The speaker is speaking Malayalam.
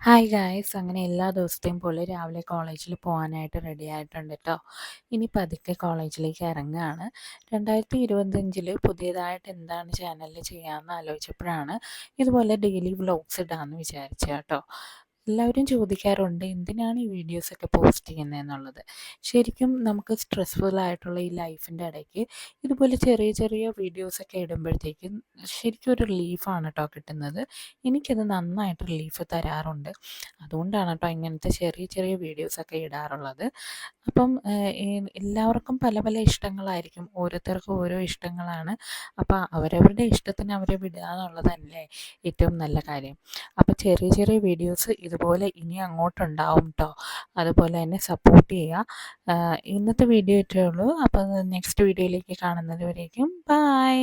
ഹായ് ഗായ്സ്, അങ്ങനെ എല്ലാ ദിവസത്തെയും പോലെ രാവിലെ കോളേജിൽ പോകാനായിട്ട് റെഡി ആയിട്ടുണ്ട് കേട്ടോ. ഇനി പതുക്കെ കോളേജിലേക്ക് ഇറങ്ങുകയാണ്. 2025 പുതിയതായിട്ട് എന്താണ് ചാനലിൽ ചെയ്യാമെന്ന് ആലോചിച്ചപ്പോഴാണ് ഇതുപോലെ ഡെയിലി വ്ളോഗ്സ് ഇടാമെന്ന് വിചാരിച്ചത് കേട്ടോ. എല്ലാവരും ചോദിക്കാറുണ്ട് എന്തിനാണ് ഈ വീഡിയോസൊക്കെ പോസ്റ്റ് ചെയ്യുന്നതെന്നുള്ളത്. ശരിക്കും നമുക്ക് സ്ട്രെസ്ഫുൾ ആയിട്ടുള്ള ഈ ലൈഫിൻ്റെ ഇടയ്ക്ക് ഇതുപോലെ ചെറിയ ചെറിയ വീഡിയോസൊക്കെ ഇടുമ്പോഴത്തേക്കും ശരിക്കും ഒരു റിലീഫാണ് കേട്ടോ കിട്ടുന്നത്. എനിക്കത് നന്നായിട്ട് റിലീഫ് തരാറുണ്ട്. അതുകൊണ്ടാണ് കേട്ടോ ഇങ്ങനത്തെ ചെറിയ ചെറിയ വീഡിയോസൊക്കെ ഇടാറുള്ളത്. അപ്പം എല്ലാവർക്കും പല പല ഇഷ്ടങ്ങളായിരിക്കും, ഓരോരുത്തർക്കും ഓരോ ഇഷ്ടങ്ങളാണ്. അപ്പം അവരവരുടെ ഇഷ്ടത്തിന് അവരെ വിടുക എന്നുള്ളതല്ലേ ഏറ്റവും നല്ല കാര്യം. അപ്പോൾ ചെറിയ ചെറിയ വീഡിയോസ് ഇതുപോലെ ഇനി അങ്ങോട്ടുണ്ടാവും കേട്ടോ. അതുപോലെ തന്നെ സപ്പോർട്ട് ചെയ്യുക. ഇന്നത്തെ വീഡിയോ ഇത്രയേ ഉള്ളൂ. അപ്പോൾ നെക്സ്റ്റ് വീഡിയോയിലേക്ക് കാണുന്നത് വരേക്കും ബൈ.